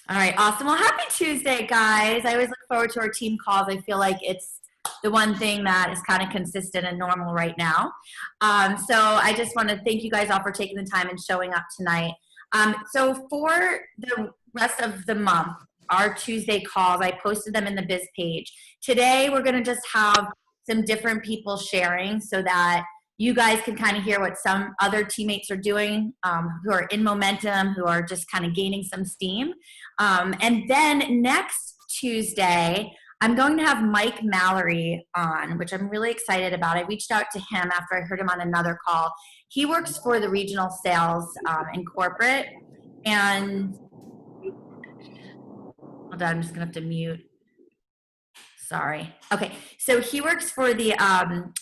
All right, awesome. Well, happy Tuesday, guys. I always look forward to our team calls. I feel like it's the one thing that is kind of consistent and normal right now. So I just want to thank you guys all for taking the time and showing up tonight. So for the rest of the month, our Tuesday calls, I posted them in the biz page. Today, we're going to just have some different people sharing so that you guys can kind of hear what some other teammates are doing who are in momentum, who are just kind of gaining some steam. And then next Tuesday, I'm going to have Mike Mallory on, which I'm really excited about. I reached out to him after I heard him on another call. He works for the regional sales in corporate. And hold on, I'm just going to have to mute. Sorry. Okay. So he works for the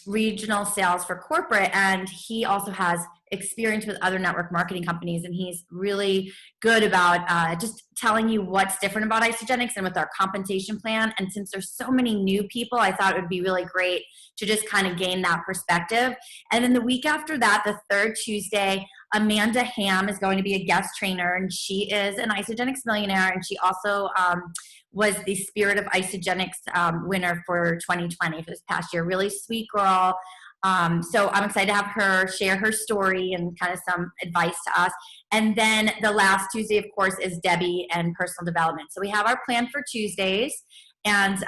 regional sales for corporate, and he also has experience with other network marketing companies. And he's really good about just telling you what's different about Isagenix and with our compensation plan. And since there's so many new people, I thought it would be really great to just kind of gain that perspective. And then the week after that, the third Tuesday, Amanda Ham is going to be a guest trainer, and she is an Isagenix millionaire, and she also was the Spirit of Isagenix winner for 2020 for this past year. Really sweet girl. So I'm excited to have her share her story and kind of some advice to us. And then the last Tuesday, of course, is Debbie and personal development. So we have our plan for Tuesdays. And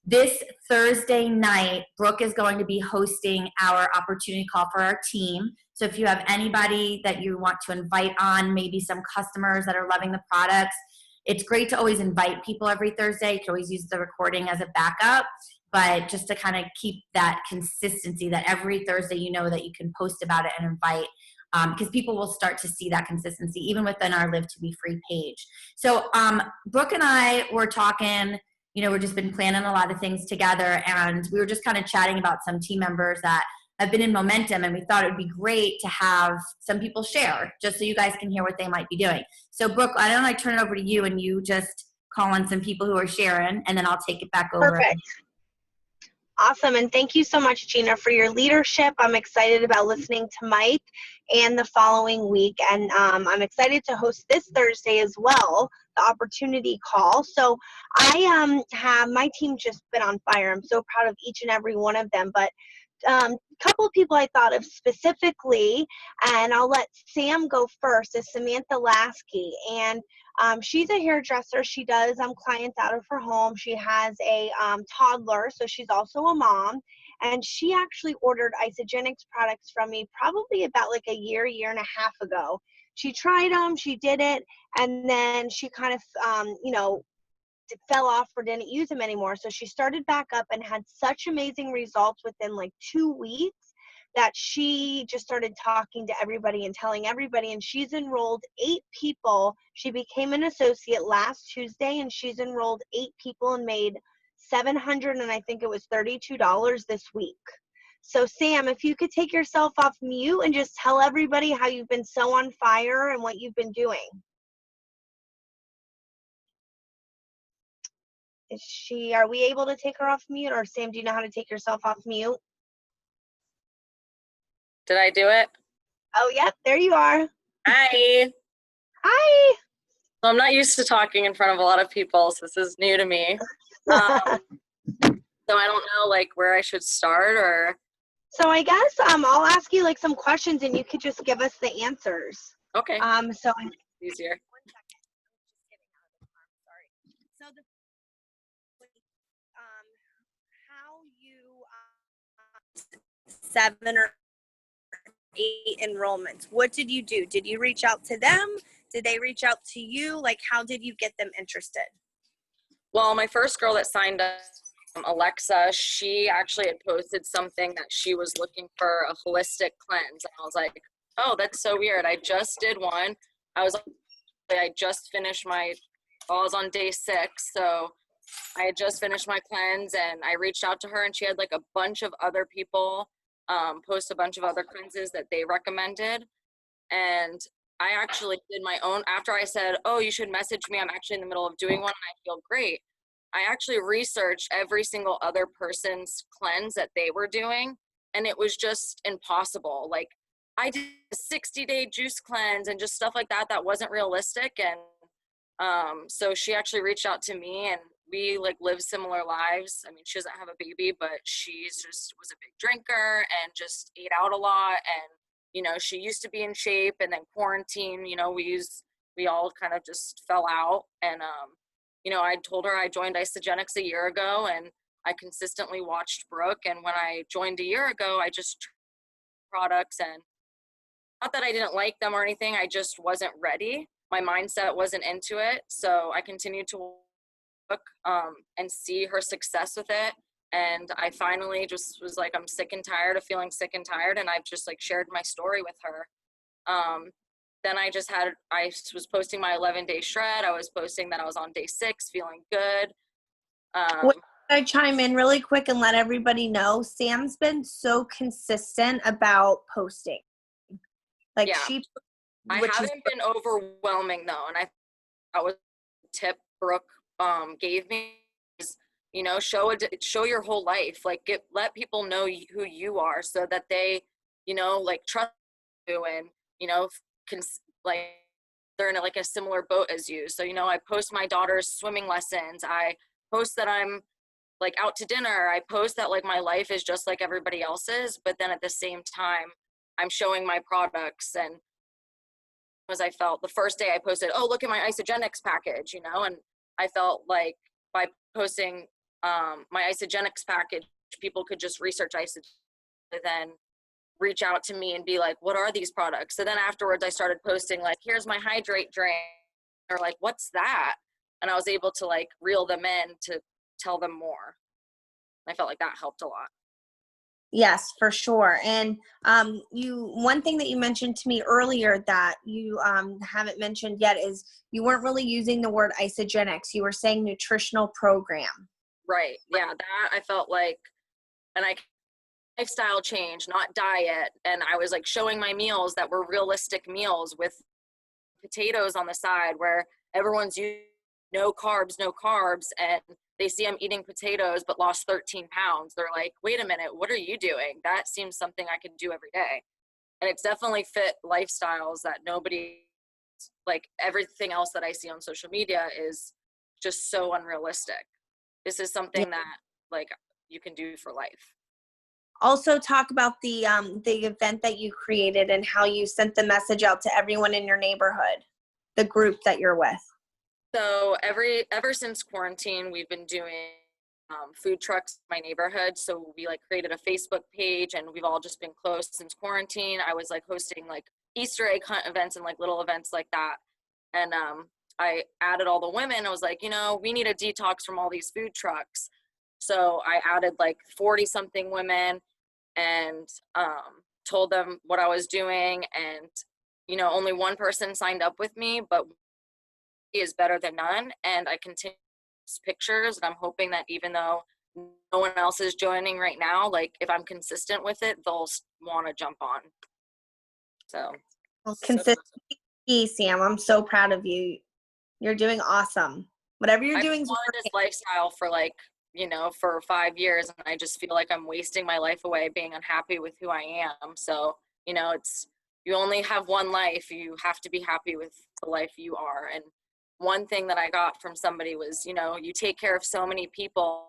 this Thursday night, Brooke is going to be hosting our opportunity call for our team. So if you have anybody that you want to invite on, maybe some customers that are loving the products, it's great to always invite people every Thursday. You can always use the recording as a backup, but just to kind of keep that consistency that every Thursday you know that you can post about it and invite, because people will start to see that consistency even within our Live to Be Free page. So Brooke and I were talking, we've just been planning a lot of things together, and we were just kind of chatting about some team members that have been in momentum, and we thought it would be great to have some people share just so you guys can hear what they might be doing. So Brooke, why don't I turn it over to you and you just call on some people who are sharing, and then I'll take it back over. Perfect. Awesome. And thank you so much, Gina, for your leadership. I'm excited about listening to Mike and the following week. And I'm excited to host this Thursday as well, the opportunity call. So I have my team just been on fire. I'm so proud of each and every one of them. But a couple of people I thought of specifically, and I'll let Sam go first, is Samantha Lasky. And she's a hairdresser. She does clients out of her home. She has a toddler, so she's also a mom. And she actually ordered Isagenix products from me probably about like a year and a half ago. She tried them, she did it, and then she kind of, fell off or didn't use them anymore. So she started back up and had such amazing results within like 2 weeks that she just started talking to everybody and telling everybody, and she's enrolled 8 people. She became an associate last Tuesday, and she's enrolled 8 people and made $700 and I think it was $32 this week. So Sam, if you could take yourself off mute and just tell everybody how you've been so on fire and what you've been doing. Are we able to take her off mute? Or Sam, do you know how to take yourself off mute? Did I do it? Oh, yep, there you are. Hi. Hi. So I'm not used to talking in front of a lot of people, so this is new to me. So I don't know like where I should start or. So I guess I'll ask you like some questions and you could just give us the answers. Okay. So easier. How you 7 or 8 enrollments. What did you do? Did you reach out to them? Did they reach out to you? Like, how did you get them interested? Well, my first girl that signed up, Alexa, she actually had posted something that she was looking for a holistic cleanse. And I was like, oh, that's so weird. I just did one. I just finished I was on day 6. So I had just finished my cleanse and I reached out to her and she had like a bunch of other people post a bunch of other cleanses that they recommended. And I actually did my own, after I said, oh, you should message me. I'm actually in the middle of doing one and I feel great. I actually researched every single other person's cleanse that they were doing. And it was just impossible. Like I did a 60-day juice cleanse and just stuff like that. That wasn't realistic. And So she actually reached out to me, and we like live similar lives. I mean, she doesn't have a baby, but she's just was a big drinker and just ate out a lot. And, you know, she used to be in shape, and then quarantine, you know, we all kind of just fell out. And, you know, I told her I joined Isagenix a year ago, and I consistently watched Brooke. And when I joined a year ago, I just tried products, and not that I didn't like them or anything, I just wasn't ready. My mindset wasn't into it. So I continued to look and see her success with it. And I finally just was like, I'm sick and tired of feeling sick and tired. And I've just like shared my story with her. Then I was posting my 11-day shred. I was posting that I was on day 6, feeling good. Can I chime in really quick and let everybody know? Sam's been so consistent about posting. Like yeah. I haven't been overwhelming though, and that was a tip Brooke gave me is, you know, show your whole life, like let people know who you are, so that they, you know, like trust you, and you know, like they're in like a similar boat as you. So, you know, I post my daughter's swimming lessons. I post that I'm like out to dinner. I post that like my life is just like everybody else's, but then at the same time, I'm showing my products. And as I felt the first day I posted, oh, look at my Isagenix package, you know, and I felt like by posting my Isagenix package, people could just research Isagenix and then reach out to me and be like, what are these products? So then afterwards I started posting like, here's my hydrate drink, or like, what's that? And I was able to like reel them in to tell them more. I felt like that helped a lot. Yes, for sure. And one thing that you mentioned to me earlier that you haven't mentioned yet is you weren't really using the word Isagenix. You were saying nutritional program. Right. Yeah, that I felt like, and I lifestyle change, not diet. And I was like showing my meals that were realistic meals with potatoes on the side, where everyone's using no carbs, and they see I'm eating potatoes but lost 13 pounds. They're like, wait a minute, what are you doing? That seems something I could do every day. And it's definitely fit lifestyles that nobody, like everything else that I see on social media is just so unrealistic. This is something that like you can do for life. Also talk about the event that you created and how you sent the message out to everyone in your neighborhood, the group that you're with. So ever since quarantine, we've been doing food trucks in my neighborhood. So we like created a Facebook page, and we've all just been close since quarantine. I was like hosting like Easter egg hunt events and like little events like that. And I added all the women. I was like, you know, we need a detox from all these food trucks. So I added like 40 something women and told them what I was doing. And, you know, only one person signed up with me, but is better than none. And I continue pictures, and I'm hoping that even though no one else is joining right now, like if I'm consistent with it, they'll want to jump on. So Consistency, Sam. I'm so proud of you. You're doing awesome. Whatever you're doing is wanted this lifestyle for like, you know, for 5 years, and I just feel like I'm wasting my life away being unhappy with who I am. So, you know, you only have one life. You have to be happy with the life you are. And one thing that I got from somebody was, you know, you take care of so many people,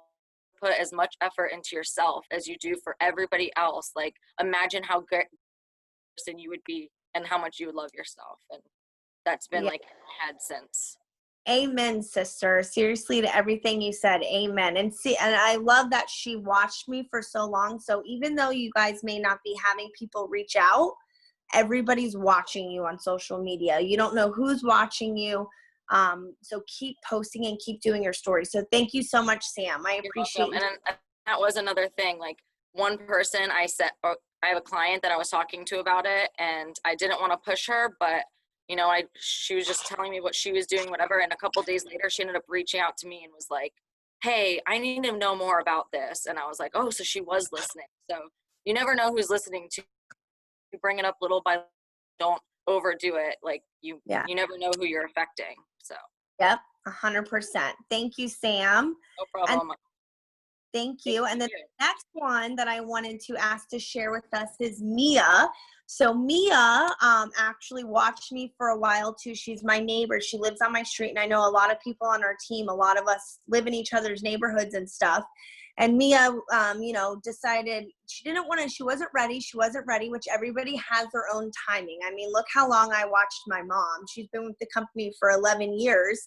put as much effort into yourself as you do for everybody else. Like, imagine how good person you would be and how much you would love yourself. And that's been like in my head since. Amen, sister. Seriously, to everything you said, amen. And I love that she watched me for so long. So even though you guys may not be having people reach out, everybody's watching you on social media. You don't know who's watching you. So keep posting and keep doing your story. So thank you so much, Sam. I appreciate you. And that was another thing. Like one person I have a client that I was talking to about it, and I didn't want to push her, but you know, she was just telling me what she was doing, whatever. And a couple days later, she ended up reaching out to me and was like, hey, I need to know more about this. And I was like, oh, so she was listening. So you never know who's listening to you. Bring it up little by little. Don't overdo it. Like you never know who you're affecting. So. Yep, 100%. Thank you, Sam. No problem. Thank you. And then the next one that I wanted to ask to share with us is Mia. So Mia actually watched me for a while too. She's my neighbor. She lives on my street, and I know a lot of people on our team. A lot of us live in each other's neighborhoods and stuff. And Mia, decided she wasn't ready, which everybody has their own timing. I mean, look how long I watched my mom. She's been with the company for 11 years.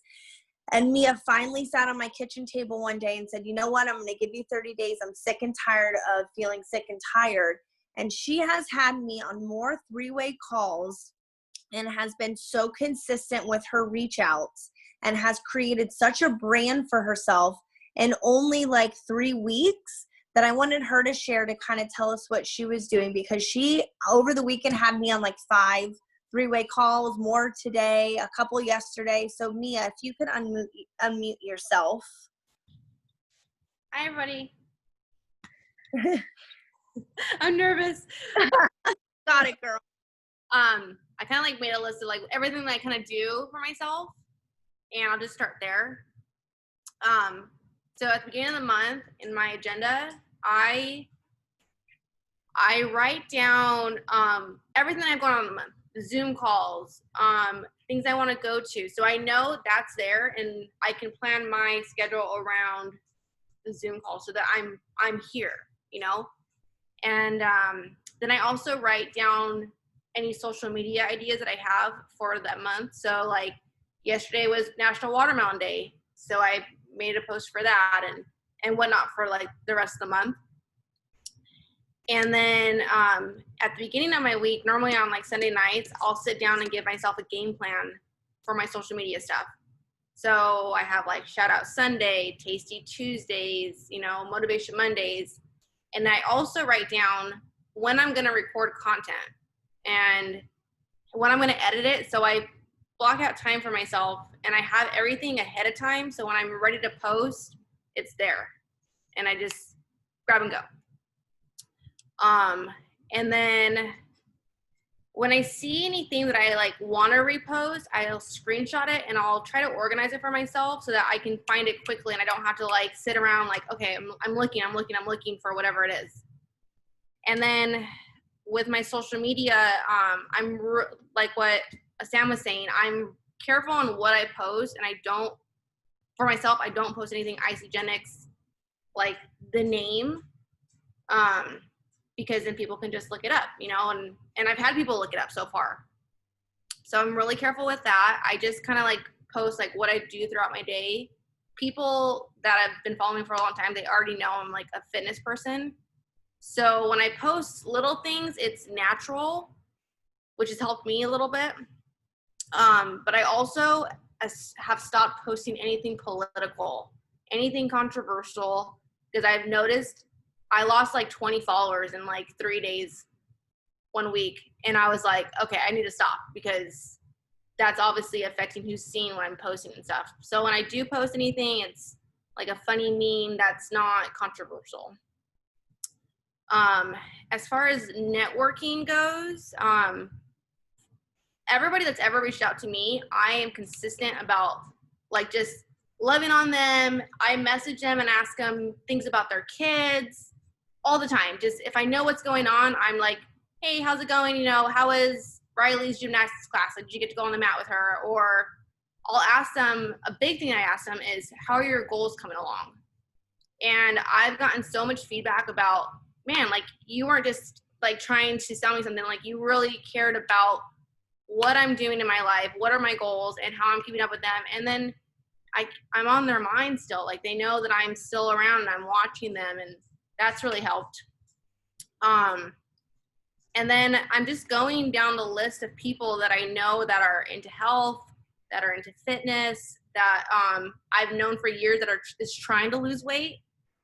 And Mia finally sat on my kitchen table one day and said, you know what, I'm going to give you 30 days. I'm sick and tired of feeling sick and tired. And she has had me on more three-way calls and has been so consistent with her reach outs and has created such a brand for herself in only like 3 weeks that I wanted her to share to kind of tell us what she was doing, because she over the weekend had me on like 5 three-way calls, more today, a couple yesterday. So Mia, if you could unmute yourself. Hi, everybody. I'm nervous. Got it, girl. I kind of like made a list of like everything that I kind of do for myself, and I'll just start there. So at the beginning of the month in my agenda, I write down everything I've gone on in the month, the Zoom calls, things I want to go to. So I know that's there, and I can plan my schedule around the Zoom call so that I'm here, And then I also write down any social media ideas that I have for that month. So like yesterday was National Watermelon Day, so I made a post for that and whatnot for like the rest of the month. And then at the beginning of my week, normally on like Sunday nights, I'll sit down and give myself a game plan for my social media stuff. So I have like Shout Out Sunday, Tasty Tuesdays, Motivation Mondays. And I also write down when I'm going to record content and when I'm going to edit it. So I block out time for myself, and I have everything ahead of time. So when I'm ready to post, it's there, and I just grab and go. And then when I see anything that I like want to repost, I'll screenshot it and I'll try to organize it for myself so that I can find it quickly and I don't have to like sit around like, okay, I'm looking for whatever it is. And then with my social media, like what Sam was saying, I'm careful on what I post, and I don't post anything Isagenix, like the name, because then people can just look it up, and I've had people look it up so far. So I'm really careful with that. I just kind of like post like what I do throughout my day. People that have been following me for a long time, they already know I'm like a fitness person. So when I post little things, it's natural, which has helped me a little bit. But I also have stopped posting anything political, anything controversial, because I've noticed I lost like 20 followers in like 3 days, 1 week. And I was like, okay, I need to stop because that's obviously affecting who's seeing what I'm posting and stuff. So when I do post anything, it's like a funny meme that's not controversial. As far as networking goes, everybody that's ever reached out to me, I am consistent about like just loving on them. I message them and ask them things about their kids all the time. Just if I know what's going on, I'm like, hey, how's it going? How is Riley's gymnastics class? Like, did you get to go on the mat with her? Or I'll ask them, a big thing I ask them is, how are your goals coming along? And I've gotten so much feedback about, man, like you weren't just like trying to sell me something, like you really cared about what I'm doing in my life, what are my goals, and how I'm keeping up with them. And then I'm on their mind still. Like they know that I'm still around and I'm watching them, and that's really helped. And then I'm just going down the list of people that I know that are into health, that are into fitness, that I've known for years that are just trying to lose weight.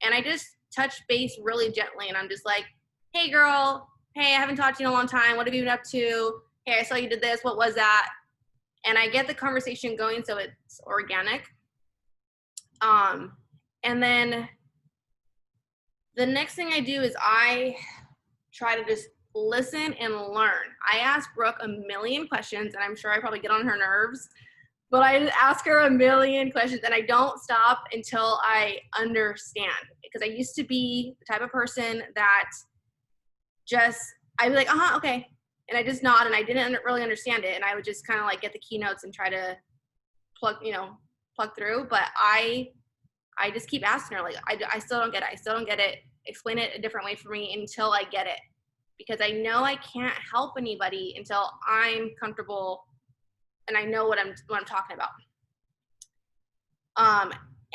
And I just touch base really gently, and I'm just like, hey girl, hey, I haven't talked to you in a long time. What have you been up to? Hey, I saw you did this. What was that? And I get the conversation going so it's organic. And then the next thing I do is I try to just listen and learn. I ask Brooke a million questions, and I'm sure I probably get on her nerves, but I just ask her a million questions, and I don't stop until I understand. Because I used to be the type of person that just, I'd be like, okay. And I just nod, and I didn't really understand it. And I would just kind of like get the keynotes and try to plug through. But I just keep asking her, like, I still don't get it. I still don't get it. Explain it a different way for me until I get it. Because I know I can't help anybody until I'm comfortable and I know what I'm talking about.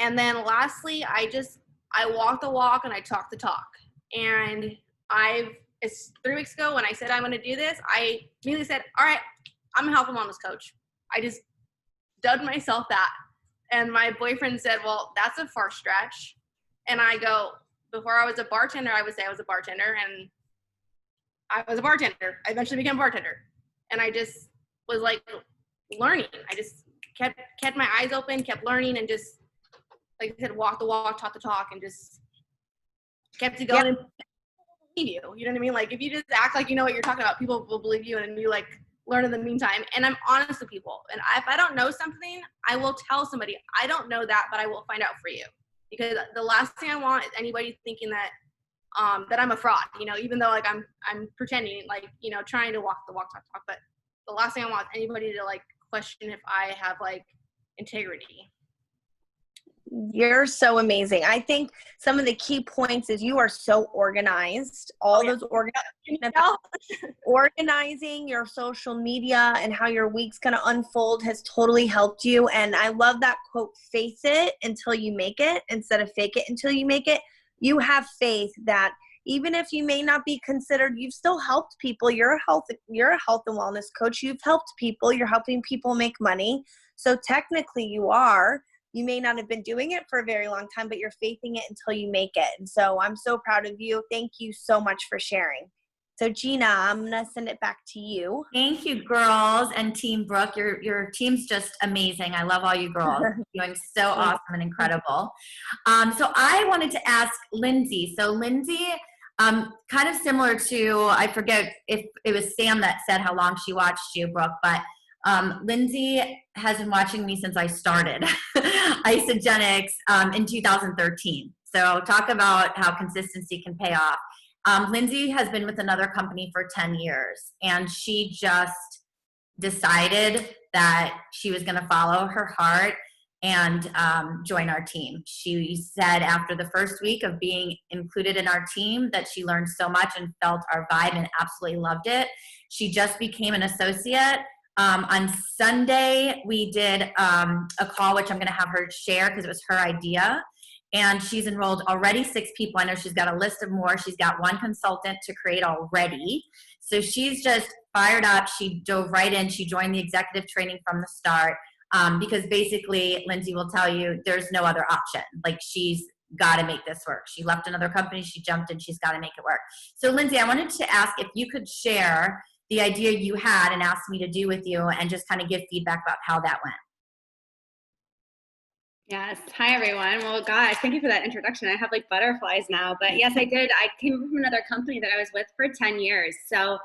And then lastly, I walk the walk and I talk the talk. And it's 3 weeks ago when I said I'm going to do this, I immediately said, all right, I'm a health and wellness coach. I just dubbed myself that. And my boyfriend said, well, that's a far stretch. And I go, before I was a bartender, I would say I was a bartender, and I was a bartender. I eventually became a bartender. And I just was like learning. I just kept my eyes open, kept learning, and just, like I said, walk the walk, talk the talk, and just kept it going. And believe you know what I mean? Like, if you just act like you know what you're talking about, people will believe you, and then you like learn in the meantime. And I'm honest with people. And if I don't know something, I will tell somebody, I don't know that, but I will find out for you. Because the last thing I want is anybody thinking that that I'm a fraud, even though like I'm pretending, like, trying to walk the walk, talk, talk. But the last thing I want is anybody to like question if I have like integrity. You're so amazing. I think some of the key points is you are so organized. Those organizing your social media and how your week's going to unfold has totally helped you. And I love that quote, face it until you make it instead of fake it until you make it. You have faith that even if you may not be considered, you've still helped people. You're a health and wellness coach. You've helped people. You're helping people make money. So technically you may not have been doing it for a very long time, but you're faithing it until you make it. And so I'm so proud of you. Thank you so much for sharing. So Gina, I'm going to send it back to you. Thank you, girls, and Team Brooke. Your team's just amazing. I love all you girls. You're doing so awesome and incredible. So I wanted to ask Lindsay. So Lindsay, kind of similar to, I forget if it was Sam that said how long she watched you, Brooke, but Lindsay has been watching me since I started Isagenix in 2013. So talk about how consistency can pay off. Lindsay has been with another company for 10 years, and she just decided that she was going to follow her heart and join our team. She said after the first week of being included in our team that she learned so much and felt our vibe and absolutely loved it. She just became an associate. On Sunday, we did a call, which I'm going to have her share because it was her idea. And she's enrolled already 6 people. I know she's got a list of more. She's got 1 consultant to create already. So she's just fired up. She dove right in. She joined the executive training from the start because basically, Lindsay will tell you, there's no other option. Like, she's got to make this work. She left another company. She jumped in. She's got to make it work. So Lindsay, I wanted to ask if you could share the idea you had and asked me to do with you and just kind of give feedback about how that went. Yes. Hi, everyone. Well, gosh, thank you for that introduction. I have like butterflies now. But yes, I did. I came from another company that I was with for 10 years. So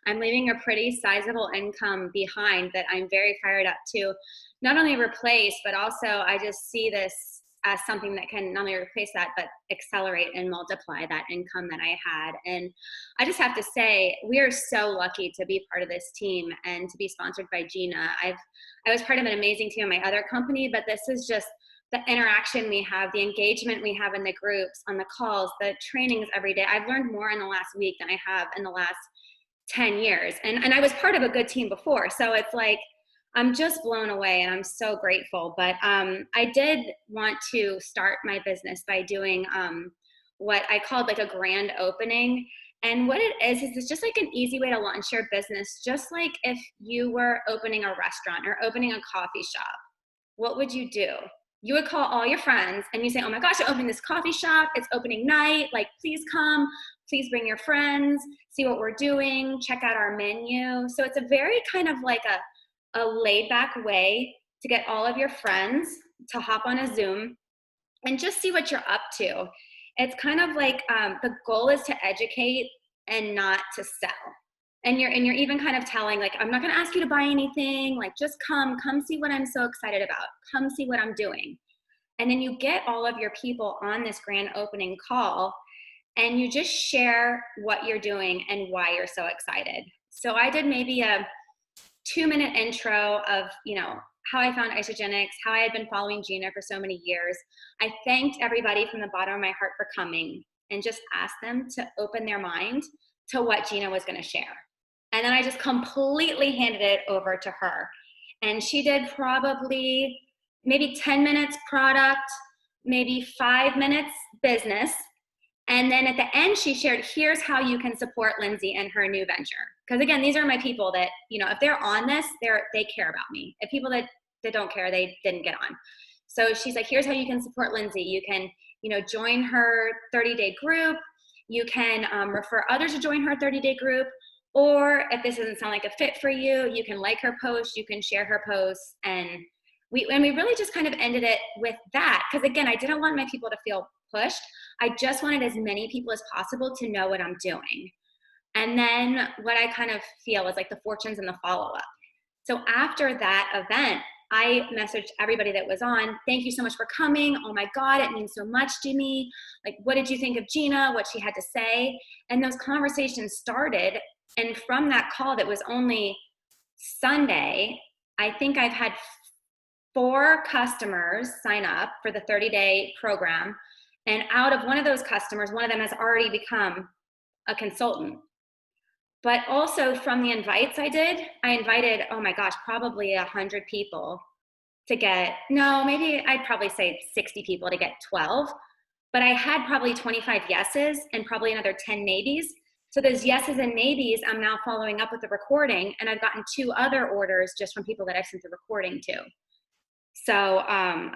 I'm leaving a pretty sizable income behind that I'm very fired up to not only replace, but also I just see this as something that can not only replace that, but accelerate and multiply that income that I had. And I just have to say, we are so lucky to be part of this team and to be sponsored by Gina. I was part of an amazing team in my other company, but this is just the interaction we have, the engagement we have in the groups, on the calls, the trainings every day. I've learned more in the last week than I have in the last 10 years. And I was part of a good team before. So it's like, I'm just blown away and I'm so grateful. But I did want to start my business by doing what I called like a grand opening. And what it is it's just like an easy way to launch your business, just like if you were opening a restaurant or opening a coffee shop. What would you do? You would call all your friends and you say, oh my gosh, I'm opening this coffee shop. It's opening night. Like, please come. Please bring your friends. See what we're doing. Check out our menu. So it's a very kind of like a laid back way to get all of your friends to hop on a Zoom and just see what you're up to. It's kind of like the goal is to educate and not to sell. And you're even kind of telling, like, I'm not going to ask you to buy anything. Like, just come see what I'm so excited about. Come see what I'm doing. And then you get all of your people on this grand opening call and you just share what you're doing and why you're so excited. So I did maybe a 2-minute intro of, how I found Isagenix, how I had been following Gina for so many years. I thanked everybody from the bottom of my heart for coming and just asked them to open their mind to what Gina was going to share. And then I just completely handed it over to her. And she did probably maybe 10 minutes product, maybe 5 minutes business. And then at the end, she shared, here's how you can support Lindsay and her new venture. Because again, these are my people that, if they're on this, they care about me. If people that don't care, they didn't get on. So she's like, here's how you can support Lindsay. You can, join her 30-day group. You can refer others to join her 30-day group. Or if this doesn't sound like a fit for you, you can like her post, you can share her posts. And we really just kind of ended it with that. Because again, I didn't want my people to feel pushed. I just wanted as many people as possible to know what I'm doing. And then what I kind of feel is like the fortunes and the follow-up. So after that event, I messaged everybody that was on, thank you so much for coming. Oh my God, it means so much to me. Like, what did you think of Gina? What she had to say? And those conversations started. And from that call that was only Sunday, I think I've had 4 customers sign up for the 30-day program. And out of one of those customers, one of them has already become a consultant. But also from the invites I invited, oh my gosh, probably 100 people to get, no, maybe I'd probably say 60 people to get 12. But I had probably 25 yeses and probably another 10 maybes. So those yeses and maybes, I'm now following up with the recording, and I've gotten 2 other orders just from people that I've sent the recording to. So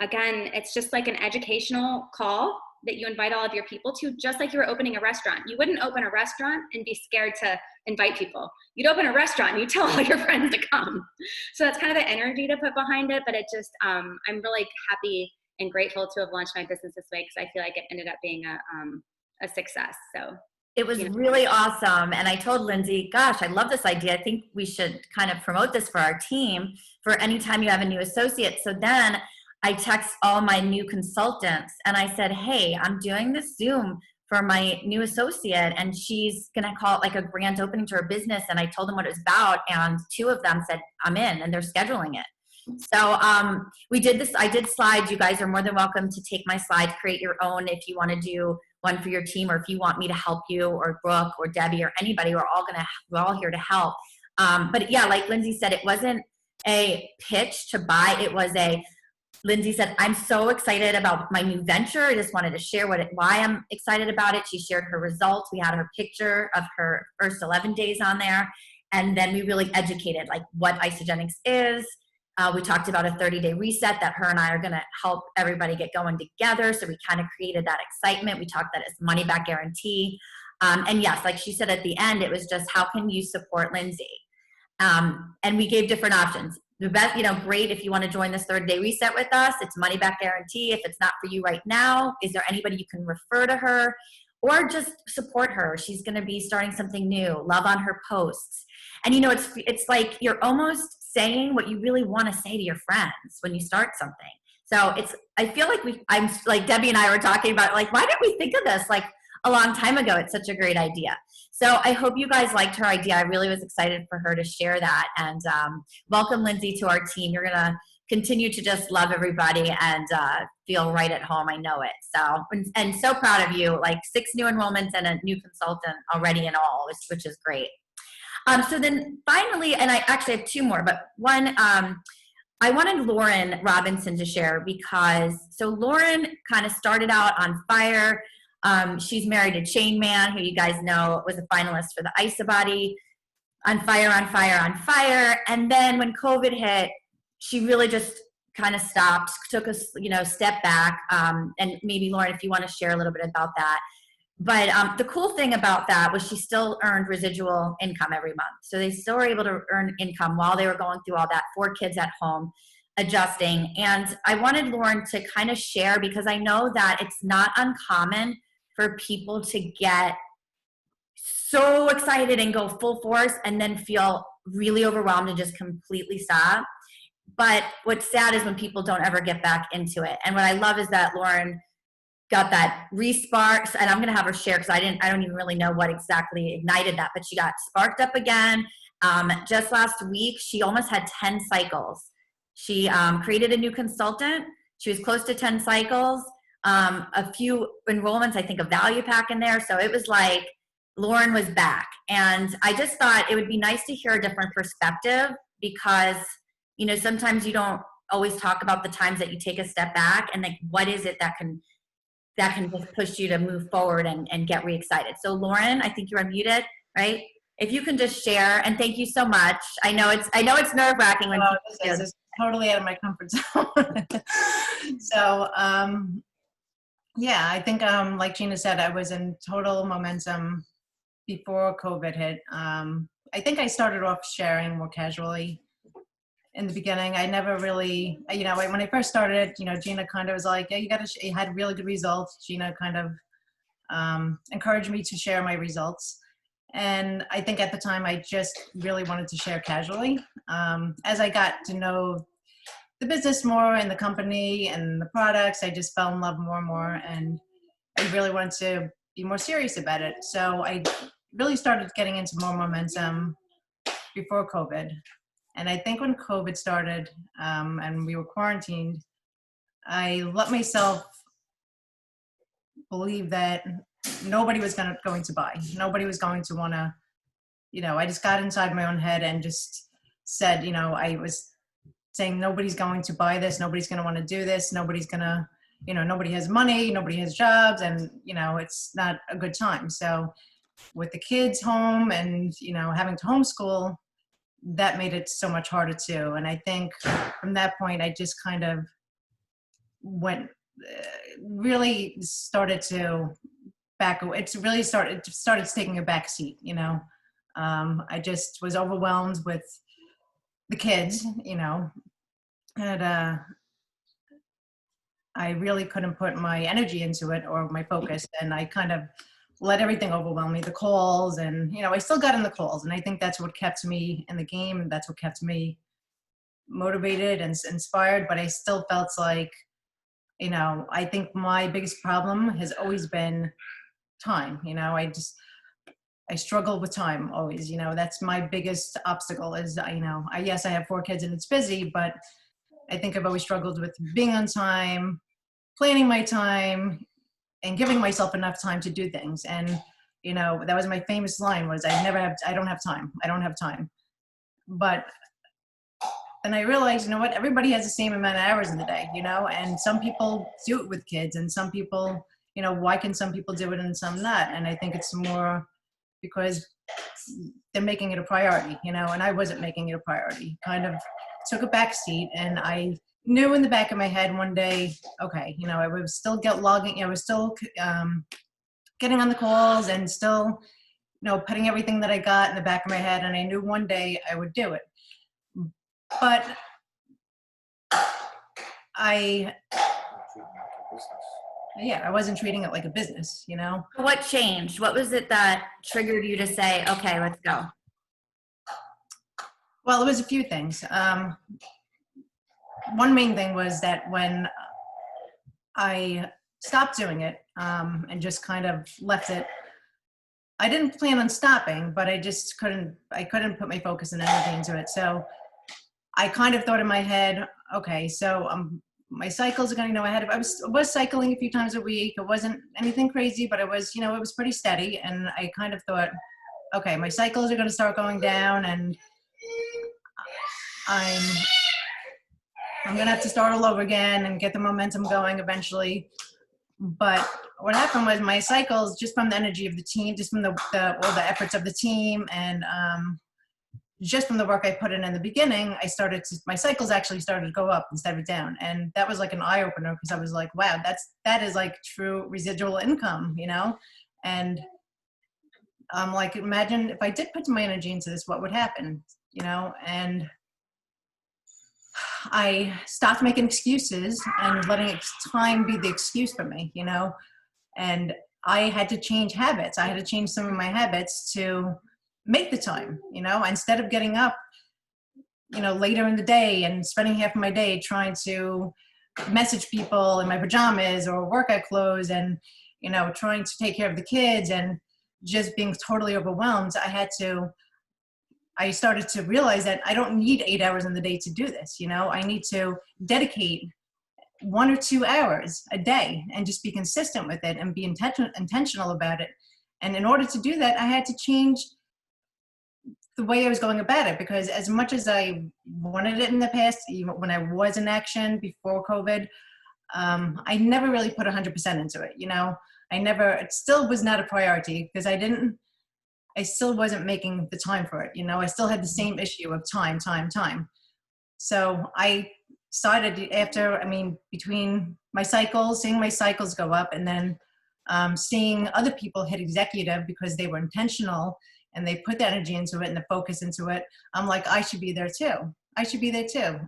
again, it's just like an educational call that you invite all of your people to, just like you were opening a restaurant. You wouldn't open a restaurant and be scared to invite people. You'd open a restaurant and you tell all your friends to come. So that's kind of the energy to put behind it, but it just, I'm really happy and grateful to have launched my business this way, because I feel like it ended up being a success. So it was really awesome. And I told Lindsay, gosh, I love this idea. I think we should kind of promote this for our team for anytime you have a new associate. So then I text all my new consultants and I said, hey, I'm doing this Zoom for my new associate and she's going to call it like a grand opening to her business. And I told them what it was about. And 2 of them said, I'm in, and they're scheduling it. So we did this. I did slides. You guys are more than welcome to take my slides, create your own if you want to do one for your team, or if you want me to help you, or Brooke or Debbie or anybody. We're all here to help. But yeah, like Lindsay said, it wasn't a pitch to buy. It was Lindsay said, I'm so excited about my new venture. I just wanted to share why I'm excited about it. She shared her results. We had her picture of her first 11 days on there. And then we really educated like what Isagenix is. We talked about a 30-day reset that her and I are going to help everybody get going together. So we kind of created that excitement. We talked that it's money back guarantee. And yes, like she said at the end, it was just, how can you support Lindsay? And we gave different options. The best, great if you want to join this 30-day reset with us. It's money back guarantee. If it's not for you right now, is there anybody you can refer to her, or just support her? She's going to be starting something new. Love on her posts. And it's like you're almost saying what you really want to say to your friends when you start something. So I feel like I'm like Debbie and I were talking about, like, why didn't we think of this like a long time ago? It's such a great idea. So I hope you guys liked her idea. I really was excited for her to share that. And welcome Lindsay to our team. You're going to continue to just love everybody and feel right at home. I know it. So, and so proud of you, like 6 new enrollments and a new consultant already in all, which is great. So then finally, and I actually have 2 more, but one, I wanted Lauren Robinson to share because, so Lauren kind of started out on fire. She's married to Chain Man, who you guys know was a finalist for the IsaBody, on fire, on fire, on fire. And then when COVID hit, she really just kind of stopped, took a step back. And maybe Lauren, if you want to share a little bit about that. But the cool thing about that was she still earned residual income every month. So they still were able to earn income while they were going through all that, 4 kids at home, adjusting. And I wanted Lauren to kind of share, because I know that it's not uncommon for people to get so excited and go full force and then feel really overwhelmed and just completely stop. But what's sad is when people don't ever get back into it. And what I love is that Lauren got that re-sparks, and I'm going to have her share because I don't even really know what exactly ignited that, but she got sparked up again. Just last week, she almost had 10 cycles. She created a new consultant. She was close to 10 cycles, a few enrollments, I think a value pack in there. So it was like Lauren was back. And I just thought it would be nice to hear a different perspective because, you know, sometimes you don't always talk about the times that you take a step back and like, what is it that can just push you to move forward and get re-excited. So Lauren, I think you're unmuted, right? If you can just share, and thank you so much. I know it's nerve-wracking when This is totally out of my comfort zone. So, yeah, I think, like Gina said, I was in total momentum before COVID hit. I think I started off sharing more casually in the beginning. I never really, you know, when I first started, you know, Gina kind of was like, yeah, you had really good results. Gina kind of encouraged me to share my results. And I think at the time I just really wanted to share casually. As I got to know the business more and the company and the products, I just fell in love more and more. And I really wanted to be more serious about it. So I really started getting into more momentum before COVID. And I think when COVID started and we were quarantined, I let myself believe that nobody was going to buy. Nobody was going to want to, you know, I just got inside my own head and just said, you know, I was saying nobody's going to buy this. Nobody's going to want to do this. Nobody's going to, you know, nobody has money. Nobody has jobs. And, you know, it's not a good time. So with the kids home and, you know, having to homeschool, that made it so much harder too. And I think from that point, I just kind of really started to back away. It's really started taking a back seat, you know. I just was overwhelmed with the kids, you know, and I really couldn't put my energy into it or my focus. And I kind of let everything overwhelm me, the calls, and, you know, I still got in the calls. And I think that's what kept me in the game. And that's what kept me motivated and inspired. But I still felt like, you know, I think my biggest problem has always been time. You know, I struggle with time always, you know, that's my biggest obstacle is, you know, yes, I have 4 kids and it's busy, but I think I've always struggled with being on time, planning my time, and giving myself enough time to do things. And, you know, that was my famous line was, I don't have time. But, and I realized, you know what, everybody has the same amount of hours in the day, you know, and some people do it with kids and some people, you know, why can some people do it and some not? And I think it's more because they're making it a priority, you know, and I wasn't making it a priority. Kind of took a back seat, and I knew in the back of my head one day, okay, you know, I would still logging, I was still getting on the calls and still, you know, putting everything that I got in the back of my head, and I knew one day I would do it. But I wasn't treating it like a business, you know? What changed? What was it that triggered you to say, okay, let's go? Well, it was a few things. One main thing was that when I stopped doing it and just kind of left it, I didn't plan on stopping, but I just couldn't put my focus and energy into it. So I kind of thought in my head, okay, so my cycles are going to, you know, I was cycling a few times a week. It wasn't anything crazy, but it was, you know, it was pretty steady. And I kind of thought, okay, my cycles are going to start going down, and I'm going to have to start all over again and get the momentum going eventually. But what happened was my cycles, just from the energy of the team, just from all the efforts of the team, and just from the work I put in the beginning, my cycles actually started to go up instead of down. And that was like an eye opener, because I was like, wow, that is like true residual income, you know? And I'm like, imagine if I did put my energy into this, what would happen, you know? And I stopped making excuses and letting time be the excuse for me, you know? And I had to change habits. I had to change some of my habits to make the time, you know, instead of getting up, you know, later in the day and spending half of my day trying to message people in my pajamas or workout clothes and, you know, trying to take care of the kids and just being totally overwhelmed. I had to I started to realize that I don't need 8 hours in the day to do this. You know, I need to dedicate 1 or 2 hours a day and just be consistent with it and be intentional about it. And in order to do that, I had to change the way I was going about it, because as much as I wanted it in the past, even when I was in action before COVID, I never really put 100% into it. You know, it still was not a priority because I still wasn't making the time for it. You know, I still had the same issue of time. So I started between my cycles, seeing my cycles go up, and then seeing other people hit executive because they were intentional and they put the energy into it and the focus into it. I'm like, I should be there too.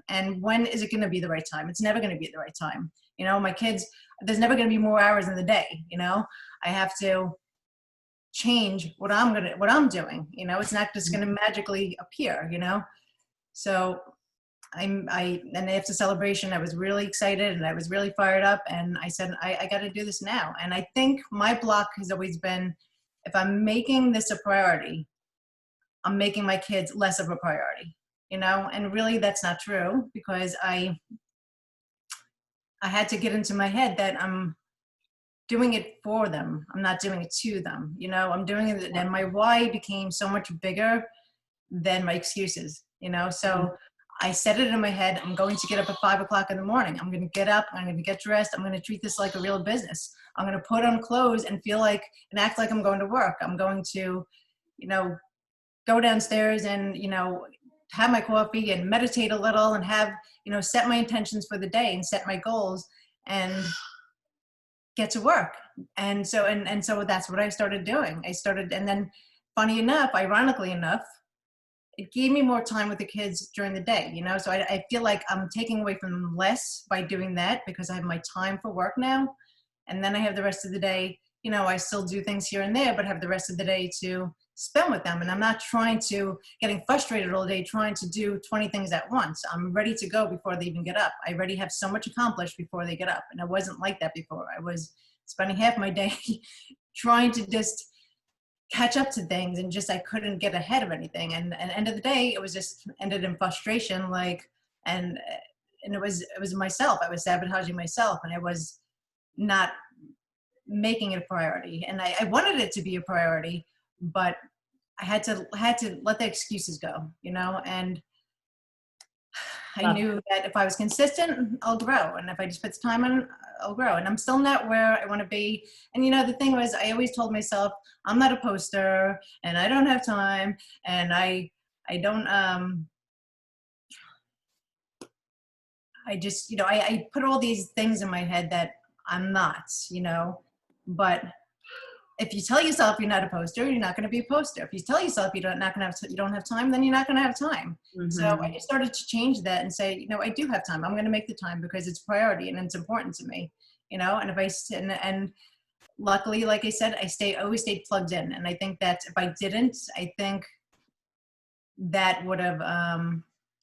And when is it going to be the right time? It's never going to be the right time. You know, my kids, there's never going to be more hours in the day. You know, I have to change what I'm doing. You know, it's not just going to magically appear, you know? So and after celebration, I was really excited and I was really fired up, and I said, I got to do this now. And I think my block has always been, if I'm making this a priority, I'm making my kids less of a priority, you know? And really that's not true, because I had to get into my head that I'm doing it for them. I'm not doing it to them. You know, I'm doing it, and my why became so much bigger than my excuses, you know? So I set it in my head, I'm going to get up at 5 o'clock in the morning. I'm going to get up, I'm going to get dressed. I'm going to treat this like a real business. I'm going to put on clothes and act like I'm going to work. I'm going to, you know, go downstairs and, you know, have my coffee and meditate a little and have, you know, set my intentions for the day and set my goals and get to work. And so that's what I started doing. And then funny enough, ironically enough, it gave me more time with the kids during the day, you know? So I feel like I'm taking away from them less by doing that, because I have my time for work now. And then I have the rest of the day, you know, I still do things here and there, but have the rest of the day to spend with them. And I'm not getting frustrated all day trying to do 20 things at once. I'm ready to go before they even get up. I already have so much accomplished before they get up. And it wasn't like that before. I was spending half my day trying to just catch up to things, and I couldn't get ahead of anything. And at the end of the day, it was just ended in frustration, and it was myself. I was sabotaging myself, and I was not making it a priority. And I wanted it to be a priority, but I had to let the excuses go, you know? And I knew that if I was consistent, I'll grow. And if I just put the time in, I'll grow. And I'm still not where I want to be. And, you know, the thing was, I always told myself, I'm not a poster and I don't have time. And I don't, I just, you know, I put all these things in my head that I'm not, you know, but if you tell yourself you're not a poster, you're not going to be a poster. If you tell yourself you don't have time, then you're not going to have time. Mm-hmm. So I just started to change that and say, you know, I do have time. I'm going to make the time because it's priority and it's important to me, you know. And and luckily, like I said, I always stayed plugged in. And I think that if I didn't, I think that would have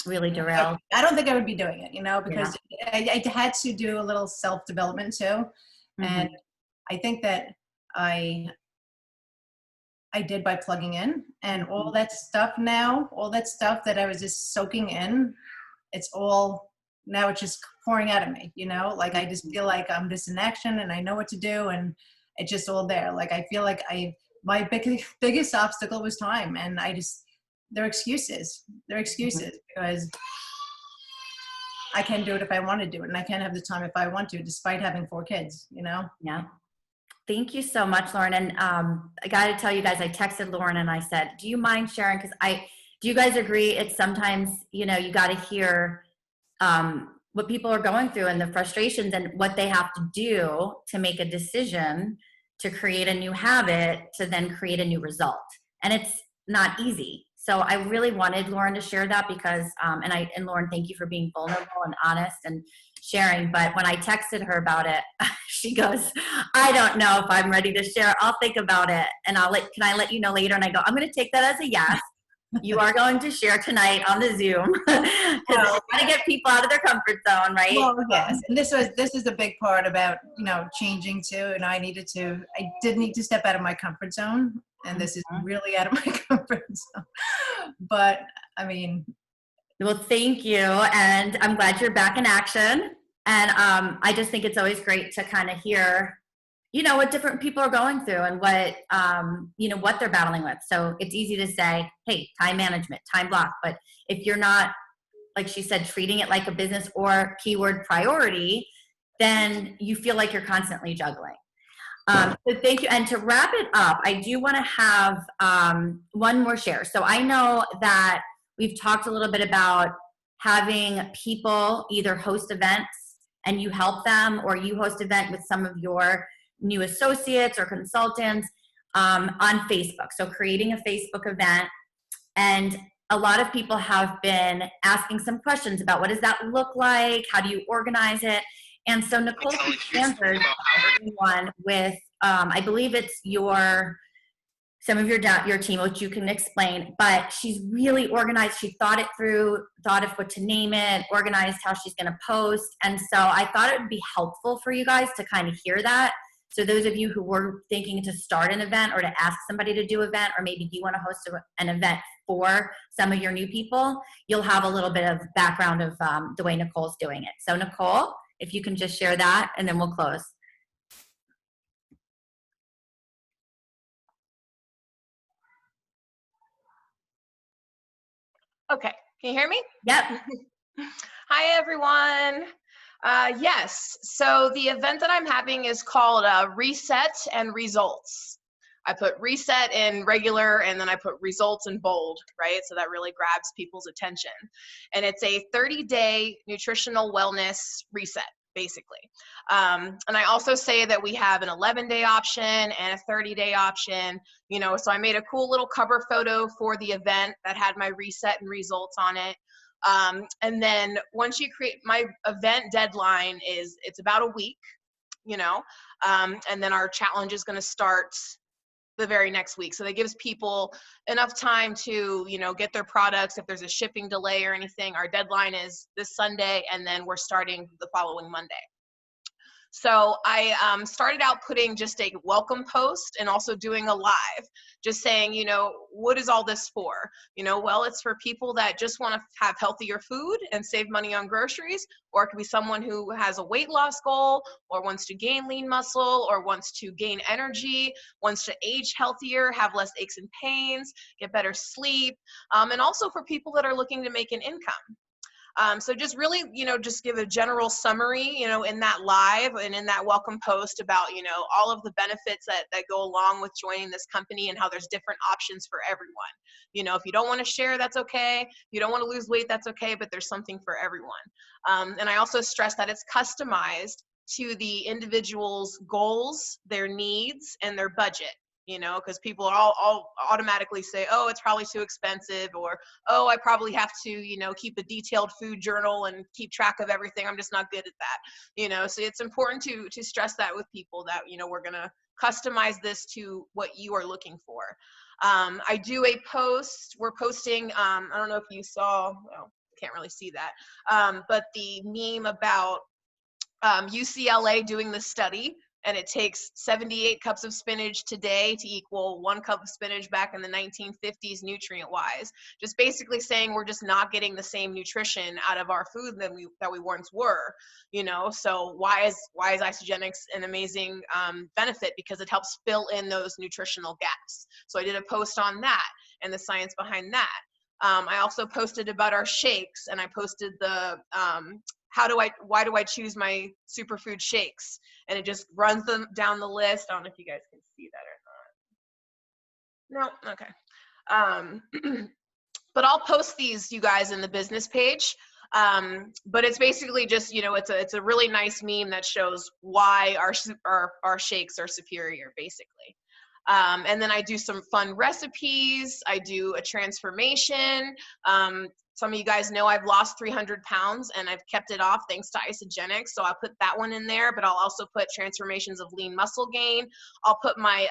really derailed. I don't think I would be doing it, you know, because I had to do a little self-development too. Mm-hmm. And I think that I did by plugging in, and all that stuff that I was just soaking in, it's just pouring out of me, you know, like I just feel like I'm just in action and I know what to do, and it's just all there. Like I feel like my biggest obstacle was time, and they're excuses because I can do it if I want to do it, and I can have the time if I want to, despite having 4 kids, you know? Yeah. Thank you so much, Lauren. And I got to tell you guys, I texted Lauren and I said, do you mind sharing? Because do you guys agree it's sometimes, you know, you got to hear what people are going through and the frustrations and what they have to do to make a decision to create a new habit to then create a new result. And it's not easy. So I really wanted Lauren to share that because, and Lauren, thank you for being vulnerable and honest and sharing. But when I texted her about it, she goes, I don't know if I'm ready to share. I'll think about it. And can I let you know later? And I go, I'm going to take that as a yes. You are going to share tonight on the Zoom. Because you got to get people out of their comfort zone, right? Well, yes. And this is a big part about, you know, changing too. And I did need to step out of my comfort zone. and this is really out of my comfort zone. But I mean, Well, thank you. And I'm glad you're back in action. And I just think it's always great to kind of hear, what different people are going through and what, what they're battling with. So it's easy to say, hey, time management, time block. But if you're not, like she said, treating it like a business or keyword priority, then you feel like you're constantly juggling. So thank you. And to wrap it up, I do want to have one more share. So I know that we've talked a little bit about having people either host events and you help them, or you host event with some of your new associates or consultants on Facebook. So creating a Facebook event, and a lot of people have been asking some questions about what does that look like? How do you organize it? And so Nicole answered one with, I believe it's some of your team, which you can explain, but she's really organized. She thought it through, thought of what to name it, organized how she's going to post. And so I thought it would be helpful for you guys to kind of hear that. So those of you who were thinking to start an event or to ask somebody to do an event, or maybe you want to host an event for some of your new people, you'll have a little bit of background of the way Nicole's doing it. So Nicole, if you can just share that, and then we'll close. Okay, can you hear me? Yep. Hi, everyone. Yes, so the event that I'm having is called Reset and Results. I put reset in regular, and then I put results in bold, right? So that really grabs people's attention. And it's a 30-day nutritional wellness reset, basically. And I also say that we have an 11-day option and a 30-day option, so I made a cool little cover photo for the event that had my reset and results on it. And then once you create, my event deadline it's about a week, and then our challenge is going to start the very next week. So that gives people enough time to, get their products. If there's a shipping delay or anything, our deadline is this Sunday, and then we're starting the following Monday. So I started out putting just a welcome post and also doing a live, just saying, what is all this for? Well, it's for people that just want to have healthier food and save money on groceries, or it could be someone who has a weight loss goal, or wants to gain lean muscle, or wants to gain energy, wants to age healthier, have less aches and pains, get better sleep, and also for people that are looking to make an income. So just really, just give a general summary, in that live and in that welcome post about, all of the benefits that go along with joining this company and how there's different options for everyone. If you don't want to share, that's okay. If you don't want to lose weight, that's okay, but there's something for everyone. And I also stress that it's customized to the individual's goals, their needs, and their budget. Because people all automatically say, oh, it's probably too expensive, or, oh, I probably have to, keep a detailed food journal and keep track of everything. I'm just not good at that. So it's important to stress that with people that, we're going to customize this to what you are looking for. I do a post, we're posting, I don't know if you saw, well, can't really see that, but the meme about UCLA doing the study. And it takes 78 cups of spinach today to equal 1 cup of spinach back in the 1950s nutrient-wise. Just basically saying we're just not getting the same nutrition out of our food that we once were, So why is Isagenix an amazing benefit? Because it helps fill in those nutritional gaps. So I did a post on that and the science behind that. I also posted about our shakes, and I posted the why do I choose my superfood shakes? And it just runs them down the list. I don't know if you guys can see that or not. No, okay. But I'll post these, you guys, in the business page. But it's basically just, it's a really nice meme that shows why our shakes are superior, basically. And then I do some fun recipes. I do a transformation. Some of you guys know I've lost 300 pounds and I've kept it off thanks to Isagenix. So I'll put that one in there, but I'll also put transformations of lean muscle gain. I'll put my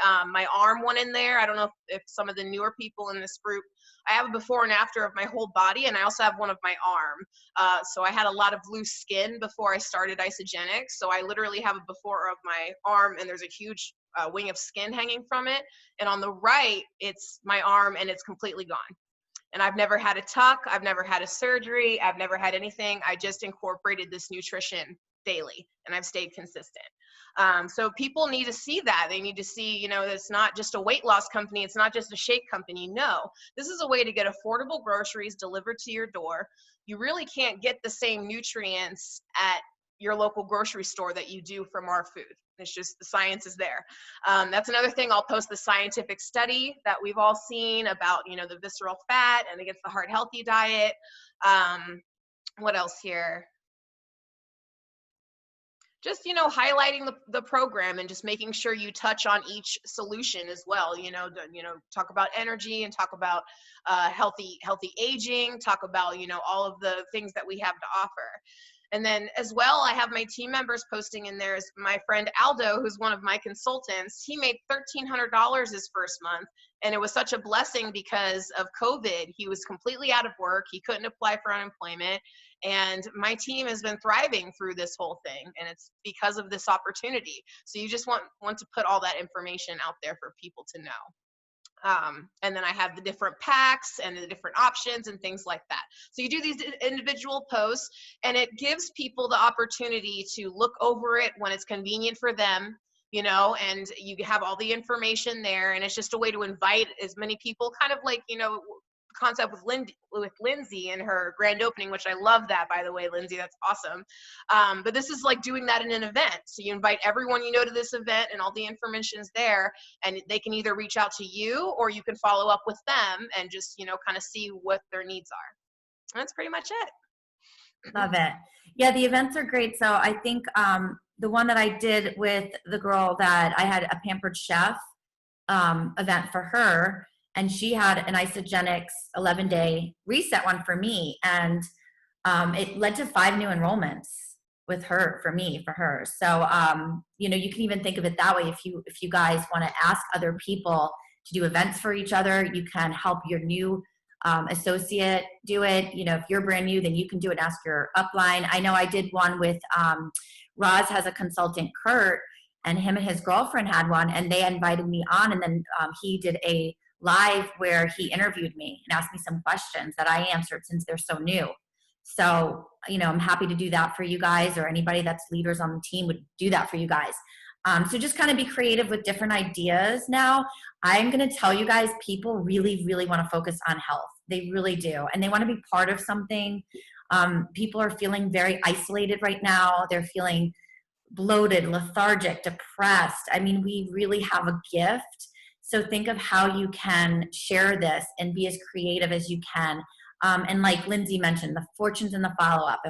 arm one in there. I don't know if some of the newer people in this group, I have a before and after of my whole body, and I also have one of my arm. So I had a lot of loose skin before I started Isagenix. So I literally have a before of my arm, and there's a huge wing of skin hanging from it. And on the right, it's my arm and it's completely gone. And I've never had a tuck. I've never had a surgery. I've never had anything. I just incorporated this nutrition daily and I've stayed consistent. So people need to see that. They need to see, you know, it's not just a weight loss company. It's not just a shake company. No, this is a way to get affordable groceries delivered to your door. You really can't get the same nutrients at your local grocery store that you do from our food. It's just the science is there. That's another thing. I'll post the scientific study that we've all seen about, you know, the visceral fat and against the heart healthy diet. What else here? Just, you know, highlighting the program and just making sure you touch on each solution as well. You know, talk about energy and talk about healthy aging, talk about, you know, all of the things that we have to offer. And then as well, I have my team members posting in there. Is my friend Aldo, who's one of my consultants. He made $1,300 his first month. And it was such a blessing because of COVID. He was completely out of work. He couldn't apply for unemployment. And my team has been thriving through this whole thing. And it's because of this opportunity. So you just want to put all that information out there for people to know. And then I have the different packs and the different options and things like that. So you do these individual posts and it gives people the opportunity to look over it when it's convenient for them, you know, and you have all the information there. And it's just a way to invite as many people, kind of like, you know, concept with Lindsay and her grand opening, which I love that, by the way, Lindsay, that's awesome. But this is like doing that in an event. So you invite everyone you know to this event and all the information is there and they can either reach out to you or you can follow up with them and just, you know, kind of see what their needs are. And that's pretty much it. Love it. Yeah, the events are great. So I think the one that I did with the girl that I had a Pampered Chef event for her, and she had an Isagenix 11-day reset one for me. And it led to 5 new enrollments with her, for her. So, you know, you can even think of it that way. If you guys want to ask other people to do events for each other, you can help your new associate do it. You know, if you're brand new, then you can do it and ask your upline. I know I did one with Roz has a consultant, Kurt, and him and his girlfriend had one, and they invited me on, and then he did a live where he interviewed me and asked me some questions that I answered since they're so new. So, you know, I'm happy to do that for you guys, or anybody that's leaders on the team would do that for you guys. So just kind of be creative with different ideas now. I'm going to tell you guys, people really, really want to focus on health. They really do. And they want to be part of something. People are feeling very isolated right now. They're feeling bloated, lethargic, depressed. I mean, we really have a gift. So think of how you can share this and be as creative as you can. And like Lindsay mentioned, the fortunes and the follow-up.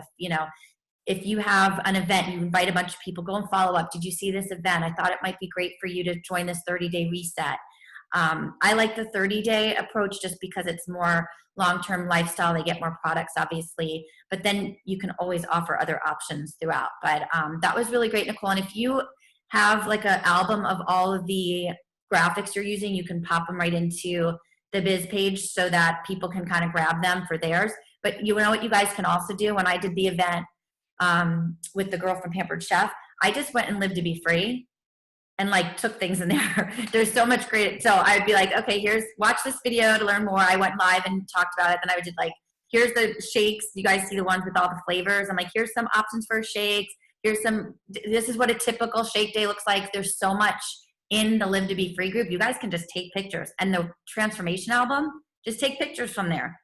If you have an event, you invite a bunch of people, go and follow up. Did you see this event? I thought it might be great for you to join this 30-day reset. I like the 30-day approach just because it's more long-term lifestyle. They get more products, obviously, but then you can always offer other options throughout. But that was really great, Nicole. And if you have like an album of all of the graphics you're using, you can pop them right into the biz page so that people can kind of grab them for theirs. But you know what you guys can also do? When I did the event with the girl from Pampered Chef, I just went and lived to be free and like took things in there. There's so much great. So I'd be like, okay, watch this video to learn more. I went live and talked about it. Then I would just like, here's the shakes. You guys see the ones with all the flavors. I'm like, here's some options for shakes. This is what a typical shake day looks like. There's so much in the Live to Be Free group. You guys can just take pictures. And the transformation album, just take pictures from there.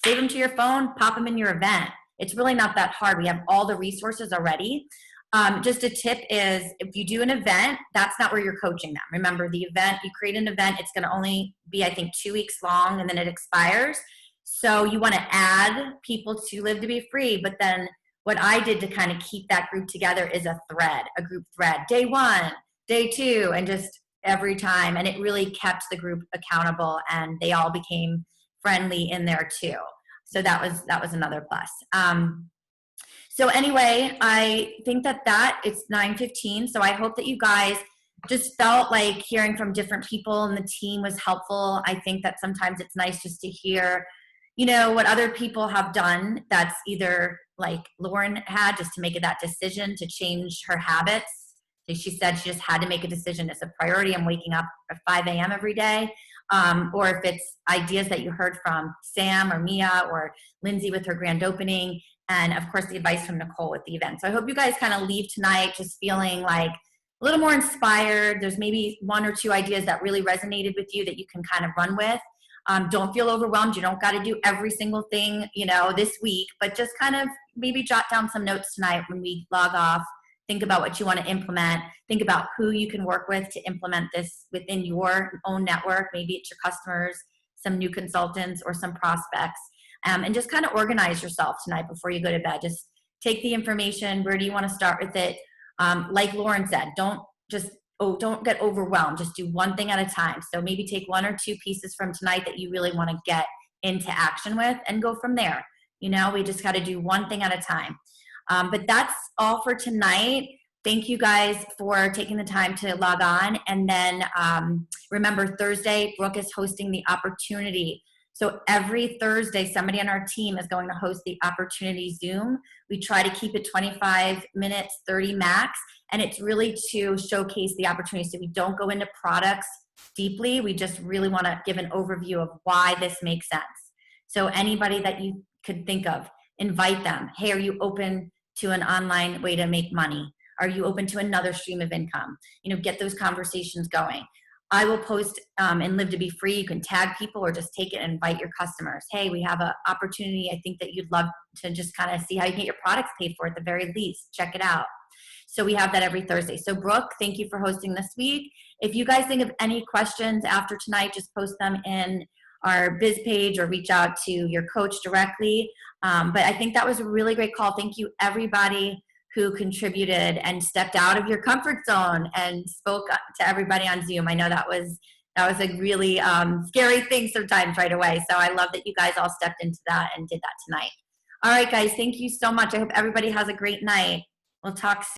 Save them to your phone, pop them in your event. It's really not that hard. We have all the resources already. Just a tip is if you do an event, that's not where you're coaching them. Remember, the event, you create an event, it's going to only be, I think, 2 weeks long and then it expires. So you want to add people to Live to Be Free. But then what I did to kind of keep that group together is a group thread. Day 1, day 2, and just every time. And it really kept the group accountable and they all became friendly in there too. So that was another plus. So anyway, I think that it's 9:15. So I hope that you guys just felt like hearing from different people and the team was helpful. I think that sometimes it's nice just to hear, what other people have done that's either like Lauren had, just to make that decision to change her habits She said she just had to make a decision. It's a priority. I'm waking up at 5 a.m. every day. Or if it's ideas that you heard from Sam or Mia or Lindsay with her grand opening, and of course the advice from Nicole with the event. So I hope you guys kind of leave tonight just feeling like a little more inspired. There's maybe 1 or 2 ideas that really resonated with you that you can kind of run with. Don't feel overwhelmed. You don't got to do every single thing, this week, but just kind of maybe jot down some notes tonight when we log off. Think about what you want to implement. Think about who you can work with to implement this within your own network. Maybe it's your customers, some new consultants, or some prospects. And just kind of organize yourself tonight before you go to bed. Just take the information. Where do you want to start with it? Like Lauren said, don't get overwhelmed. Just do one thing at a time. So maybe take 1 or 2 pieces from tonight that you really want to get into action with and go from there. We just got to do one thing at a time. But that's all for tonight. Thank you guys for taking the time to log on. And then remember, Thursday, Brooke is hosting the Opportunity. So every Thursday, somebody on our team is going to host the Opportunity Zoom. We try to keep it 25 minutes, 30 max. And it's really to showcase the opportunity. So we don't go into products deeply. We just really want to give an overview of why this makes sense. So anybody that you could think of, invite them. Hey, are you open to an online way to make money? Are you open to another stream of income? Get those conversations going. I will post in Live to Be Free. You can tag people or just take it and invite your customers. Hey, we have an opportunity. I think that you'd love to just kind of see how you can get your products paid for at the very least. Check it out. So we have that every Thursday. So Brooke, thank you for hosting this week. If you guys think of any questions after tonight, just post them in our biz page or reach out to your coach directly. But I think that was a really great call. Thank you, everybody who contributed and stepped out of your comfort zone and spoke to everybody on Zoom. I know that was a really scary thing sometimes right away. So I love that you guys all stepped into that and did that tonight. All right, guys, thank you so much. I hope everybody has a great night. We'll talk soon.